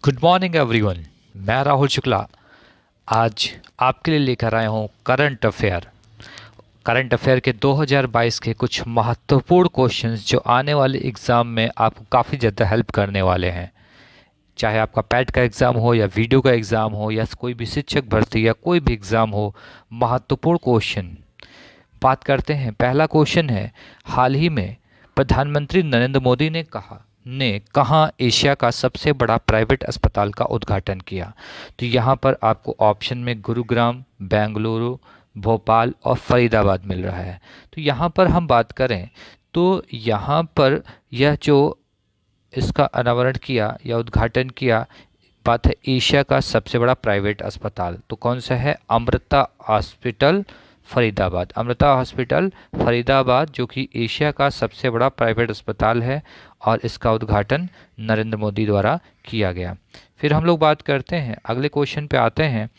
Good morning everyone. मैं राहुल शुक्ला आज आपके लिए लेकर आया हूँ करंट अफेयर के 2022 के कुछ महत्वपूर्ण क्वेश्चंस जो आने वाले एग्ज़ाम में आपको काफ़ी ज़्यादा हेल्प करने वाले हैं। चाहे आपका पैट का एग्ज़ाम हो या वीडियो का एग्ज़ाम हो या कोई भी शिक्षक भर्ती या कोई भी एग्ज़ाम हो, महत्वपूर्ण क्वेश्चन बात करते हैं। पहला क्वेश्चन है, हाल ही में प्रधानमंत्री नरेंद्र मोदी ने कहाँ एशिया का सबसे बड़ा प्राइवेट अस्पताल का उद्घाटन किया? तो यहाँ पर आपको ऑप्शन में गुरुग्राम, बेंगलुरु, भोपाल और फरीदाबाद मिल रहा है। तो यहाँ पर हम बात करें तो यहाँ पर यह जो इसका अनावरण किया या उद्घाटन किया, बात है एशिया का सबसे बड़ा प्राइवेट अस्पताल। तो कौन सा है? अमृता हॉस्पिटल फरीदाबाद। अमृता हॉस्पिटल फरीदाबाद जो कि एशिया का सबसे बड़ा प्राइवेट अस्पताल है और इसका उद्घाटन नरेंद्र मोदी द्वारा किया गया। फिर हम लोग बात करते हैं, अगले क्वेश्चन पे आते हैं,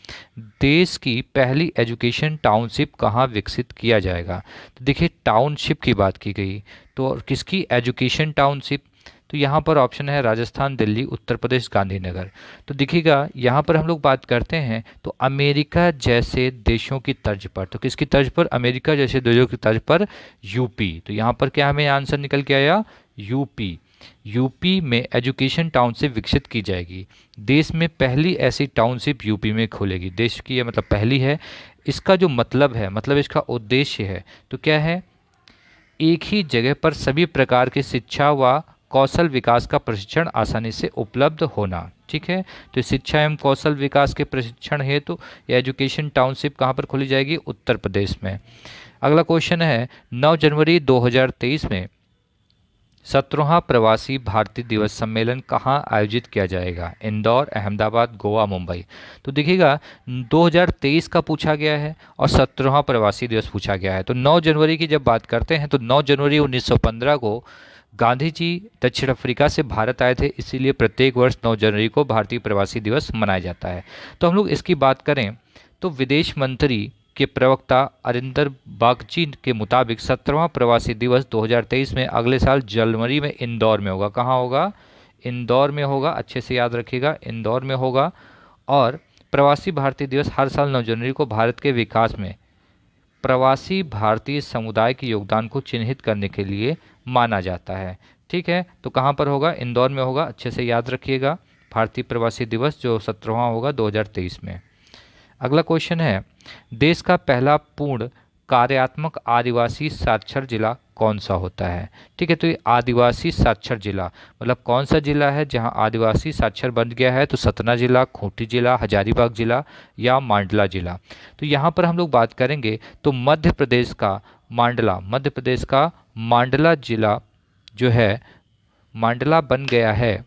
देश की पहली एजुकेशन टाउनशिप कहाँ विकसित किया जाएगा? तो देखिए टाउनशिप की बात की गई, तो किसकी एजुकेशन टाउनशिप? तो यहाँ पर ऑप्शन है राजस्थान, दिल्ली, उत्तर प्रदेश, गांधीनगर। तो देखिएगा यहाँ पर हम लोग बात करते हैं तो अमेरिका जैसे देशों की तर्ज पर, तो किसकी तर्ज पर? अमेरिका जैसे देशों की तर्ज पर यूपी। तो यहाँ पर क्या हमें आंसर निकल के आया? यूपी। यूपी में एजुकेशन टाउनशिप विकसित की जाएगी। देश में पहली ऐसी टाउनशिप यूपी में खोलेगी। देश की, ये मतलब पहली है। इसका जो मतलब है, मतलब इसका उद्देश्य है, तो क्या है? एक ही जगह पर सभी प्रकार की शिक्षा व कौशल विकास का प्रशिक्षण आसानी से उपलब्ध होना। ठीक है, तो शिक्षा एवं कौशल विकास के प्रशिक्षण हेतु यह एजुकेशन टाउनशिप कहाँ पर खोली जाएगी? उत्तर प्रदेश में। अगला क्वेश्चन है, 9 जनवरी 2023 में 17वां प्रवासी भारतीय दिवस सम्मेलन कहाँ आयोजित किया जाएगा? इंदौर, अहमदाबाद, गोवा, मुंबई। तो देखिएगा 2023 का पूछा गया है और 17वां प्रवासी दिवस पूछा गया है। तो 9 जनवरी की जब बात करते हैं तो 9 जनवरी 1915 को गांधी जी दक्षिण अफ्रीका से भारत आए थे, इसीलिए प्रत्येक वर्ष 9 जनवरी को भारतीय प्रवासी दिवस मनाया जाता है। तो हम लोग इसकी बात करें तो विदेश मंत्री के प्रवक्ता अरिंदर बागची के मुताबिक 17वां प्रवासी दिवस 2023 में अगले साल जनवरी में इंदौर में होगा। कहाँ होगा? इंदौर में होगा। अच्छे से याद रखिएगा, इंदौर में होगा। और प्रवासी भारतीय दिवस हर साल 9 जनवरी को भारत के विकास में प्रवासी भारतीय समुदाय के योगदान को चिन्हित करने के लिए माना जाता है। ठीक है, तो कहाँ पर होगा? इंदौर में होगा। अच्छे से याद रखिएगा, भारतीय प्रवासी दिवस जो 17वां होगा 2023 में। अगला क्वेश्चन है, देश का पहला पूर्ण कार्यात्मक आदिवासी साक्षर जिला कौन सा होता है? ठीक है, तो ये आदिवासी साक्षर जिला मतलब कौन सा जिला है जहां आदिवासी साक्षर बन गया है? तो सतना जिला, खूंटी जिला, हजारीबाग जिला या मांडला जिला। तो यहाँ पर हम लोग बात करेंगे तो मध्य प्रदेश का मांडला जिला जो है, मांडला बन गया है।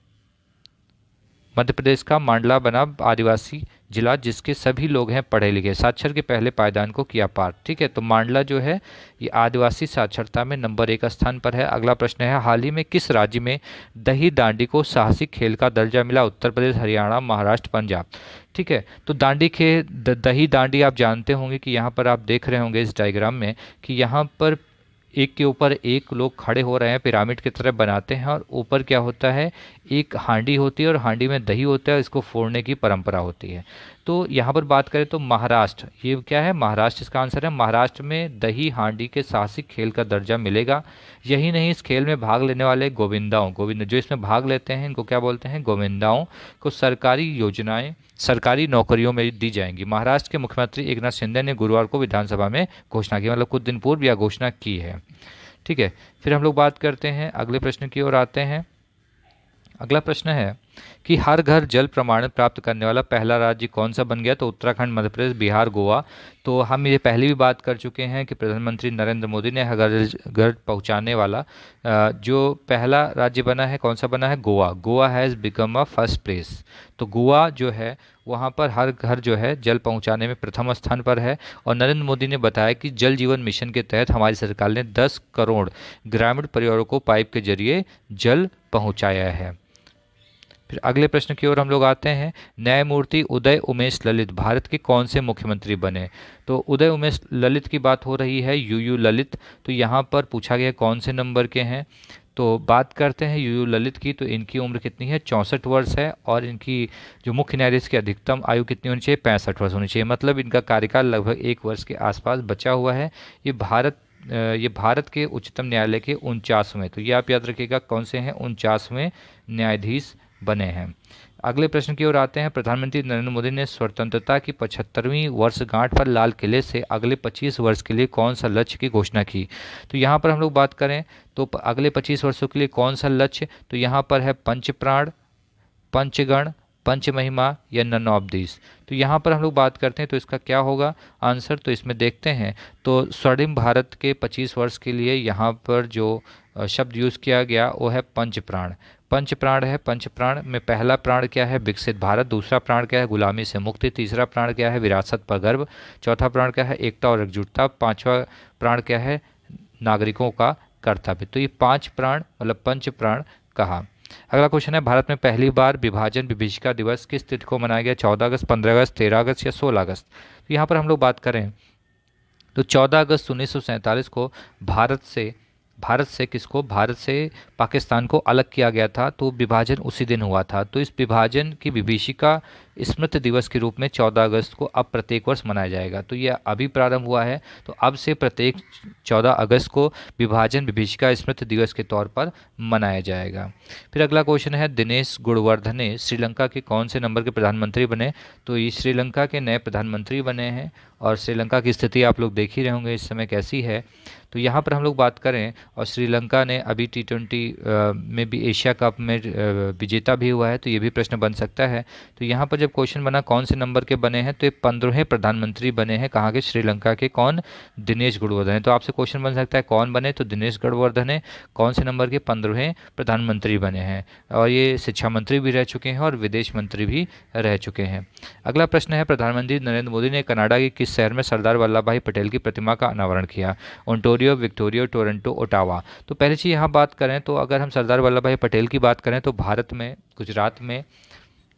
मध्य प्रदेश का मांडला बना आदिवासी जिला जिसके सभी लोग हैं पढ़े लिखे, साक्षर के पहले पायदान को किया पार। ठीक है, तो मांडला जो है ये आदिवासी साक्षरता में नंबर 1 स्थान पर है। अगला प्रश्न है, हाल ही में किस राज्य में दही दांडी को साहसिक खेल का दर्जा मिला? उत्तर प्रदेश, हरियाणा, महाराष्ट्र, पंजाब। ठीक है, तो दही दांडी आप जानते होंगे कि यहाँ पर आप देख रहे होंगे इस डायग्राम में कि यहाँ पर एक के ऊपर एक लोग खड़े हो रहे हैं, पिरामिड की तरह बनाते हैं और ऊपर क्या होता है? एक हांडी होती है और हांडी में दही होता है, इसको फोड़ने की परंपरा होती है। तो यहाँ पर बात करें तो महाराष्ट्र, ये क्या है? महाराष्ट्र इसका आंसर है। महाराष्ट्र में दही हांडी के साहसिक खेल का दर्जा मिलेगा। यही नहीं, इस खेल में भाग लेने वाले गोविंद जो इसमें भाग लेते हैं इनको क्या बोलते हैं? गोविंदाओं को सरकारी योजनाएं, सरकारी नौकरियों में दी जाएंगी। महाराष्ट्र के मुख्यमंत्री एकनाथ शिंदे ने गुरुवार को विधानसभा में घोषणा की, मतलब कुछ दिन पूर्व यह घोषणा की है। ठीक है, फिर हम लोग बात करते हैं, अगले प्रश्न की ओर आते हैं। अगला प्रश्न है कि हर घर जल प्रमाणन प्राप्त करने वाला पहला राज्य कौन सा बन गया? तो उत्तराखंड, मध्य प्रदेश, बिहार, गोवा। तो हम ये पहले भी बात कर चुके हैं कि प्रधानमंत्री नरेंद्र मोदी ने हर घर पहुंचाने वाला जो पहला राज्य बना है, कौन सा बना है? Goa. Goa has become a first place. तो गोवा जो है वहाँ पर हर घर जो है जल पहुँचाने में प्रथम स्थान पर है। और नरेंद्र मोदी ने बताया कि जल जीवन मिशन के तहत हमारी सरकार ने 10 करोड़ ग्रामीण परिवारों को पाइप के जरिए जल पहुँचाया है। फिर अगले प्रश्न की ओर हम लोग आते हैं, न्यायमूर्ति उदय उमेश ललित भारत के कौन से मुख्यमंत्री बने? तो उदय उमेश ललित की बात हो रही है, यूयू ललित। तो यहाँ पर पूछा गया कौन से नंबर के हैं? तो बात करते हैं यूयू ललित की, तो इनकी उम्र कितनी है, 64 वर्ष है। और इनकी जो मुख्य न्यायाधीश की अधिकतम आयु कितनी होनी चाहिए, 65 वर्ष होनी चाहिए। मतलब इनका कार्यकाल लगभग 1 वर्ष के आसपास बचा हुआ है। ये भारत के उच्चतम न्यायालय के 49वें, तो ये आप याद रखिएगा कौन से हैं, 49वें न्यायाधीश बने हैं। अगले प्रश्न की ओर आते हैं। प्रधानमंत्री नरेंद्र मोदी ने स्वतंत्रता की 75वीं वर्षगांठ पर लाल किले से अगले 25 वर्ष के लिए कौन सा लक्ष्य की घोषणा की। तो यहाँ पर हम लोग बात करें तो अगले 25 वर्षों के लिए कौन सा लक्ष्य, तो यहाँ पर है पंचप्राण, पंचगण, पंचमहिमा या नन ऑफ दिस। तो यहाँ पर हम लोग बात करते हैं तो इसका क्या होगा आंसर, तो इसमें देखते हैं तो स्वर्णिम भारत के 25 वर्ष के लिए यहाँ पर जो शब्द यूज़ किया गया वो है पंचप्राण। पंचप्राण है, पंचप्राण में पहला प्राण क्या है, विकसित भारत। दूसरा प्राण क्या है, गुलामी से मुक्ति। तीसरा प्राण क्या है, विरासत पर गर्व। चौथा प्राण क्या है, एकता और एकजुटता। पांचवा प्राण क्या है, नागरिकों का कर्तव्य। तो ये 5 प्राण मतलब पंच प्राण कहा। अगला क्वेश्चन है, भारत में पहली बार विभाजन विभीषिका दिवस किस तिथि को मनाया गया, 14 अगस्त, 15 अगस्त, 13 अगस्त या 16 अगस्त। तो यहाँ पर हम लोग बात करें तो 14 अगस्त 1947 को भारत से पाकिस्तान को अलग किया गया था, तो विभाजन उसी दिन हुआ था। तो इस विभाजन की विभीषिका स्मृति दिवस के रूप में 14 अगस्त को अब प्रत्येक वर्ष मनाया जाएगा। तो यह अभी प्रारंभ हुआ है, तो अब से प्रत्येक 14 अगस्त को विभाजन विभीषिका स्मृति दिवस के तौर पर मनाया जाएगा। फिर अगला क्वेश्चन है, दिनेश गुणवर्धने श्रीलंका के कौन से नंबर के प्रधानमंत्री बने। तो ये श्रीलंका के नए प्रधानमंत्री बने हैं और श्रीलंका की स्थिति आप लोग देख ही रहे होंगे इस समय कैसी है। तो यहाँ पर हम लोग बात करें और श्रीलंका ने अभी T20 में भी एशिया कप में विजेता भी हुआ है, तो ये भी प्रश्न बन सकता है। तो यहाँ पर जब क्वेश्चन बना कौन से नंबर के बने हैं, तो ये 15वें प्रधानमंत्री बने हैं। कहाँ के, श्रीलंका के। कौन, दिनेश गुणवर्धने। तो आपसे क्वेश्चन बन सकता है कौन बने, तो दिनेश गुणवर्धने कौन से नंबर के, 15वें प्रधानमंत्री बने हैं। और ये शिक्षा मंत्री भी रह चुके हैं और विदेश मंत्री भी रह चुके हैं। अगला प्रश्न है, प्रधानमंत्री नरेंद्र मोदी ने कनाडा के किस शहर में सरदार वल्लभ भाई पटेल की प्रतिमा का अनावरण किया, ओंटारियो, विक्टोरिया, टोरंटो, ओटावा। तो पहले चीज़ यहाँ बात करें तो अगर हम सरदार वल्लभ भाई पटेल की बात करें तो भारत में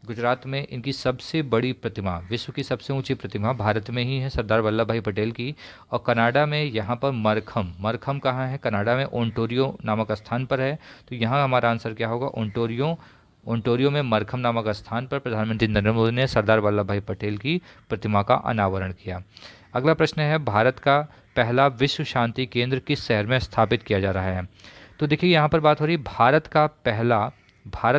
गुजरात में इनकी सबसे बड़ी प्रतिमा, विश्व की सबसे ऊंची प्रतिमा भारत में ही है सरदार वल्लभ भाई पटेल की। और कनाडा में यहाँ पर मरखम कहाँ है, कनाडा में ओंटारियो नामक स्थान पर है। तो यहाँ हमारा आंसर क्या होगा, ओंटारियो में मरखम नामक स्थान पर प्रधानमंत्री नरेंद्र मोदी ने सरदार वल्लभ भाई पटेल की प्रतिमा का अनावरण किया। अगला प्रश्न है, भारत का पहला विश्व शांति केंद्र किस शहर में स्थापित किया जा रहा है। तो देखिए यहाँ पर बात हो रही है भारत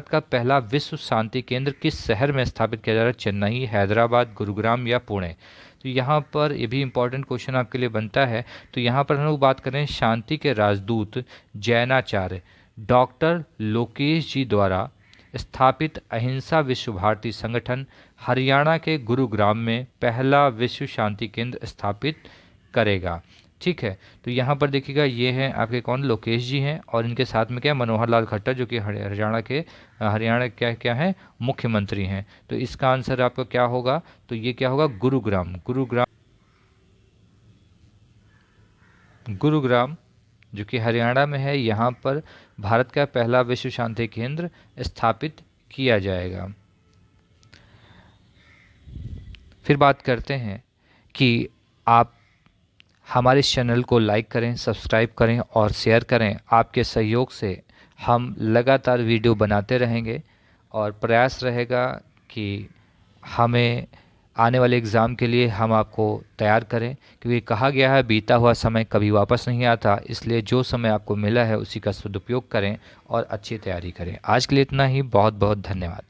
का पहला विश्व शांति केंद्र किस शहर में स्थापित किया जा रहा है, चेन्नई, हैदराबाद, गुरुग्राम या पुणे। तो यहाँ पर ये भी इंपॉर्टेंट क्वेश्चन आपके लिए बनता है। तो यहाँ पर हम लोग बात करें शांति के राजदूत जैनाचार्य डॉक्टर लोकेश जी द्वारा स्थापित अहिंसा विश्व भारती संगठन हरियाणा के गुरुग्राम में पहला विश्व शांति केंद्र स्थापित करेगा। ठीक है, तो यहाँ पर देखिएगा ये हैं आपके कौन, लोकेश जी हैं और इनके साथ में क्या, मनोहर लाल खट्टर जो कि हरियाणा क्या है, मुख्यमंत्री हैं। तो इसका आंसर आपका क्या होगा, तो ये क्या होगा, गुरुग्राम जो कि हरियाणा में है, यहाँ पर भारत का पहला विश्व शांति केंद्र स्थापित किया जाएगा। फिर बात करते हैं कि आप हमारे इस चैनल को लाइक करें, सब्सक्राइब करें और शेयर करें। आपके सहयोग से हम लगातार वीडियो बनाते रहेंगे और प्रयास रहेगा कि हमें आने वाले एग्ज़ाम के लिए हम आपको तैयार करें, क्योंकि कहा गया है बीता हुआ समय कभी वापस नहीं आता। इसलिए जो समय आपको मिला है उसी का सदुपयोग करें और अच्छी तैयारी करें। आज के लिए इतना ही, बहुत बहुत धन्यवाद।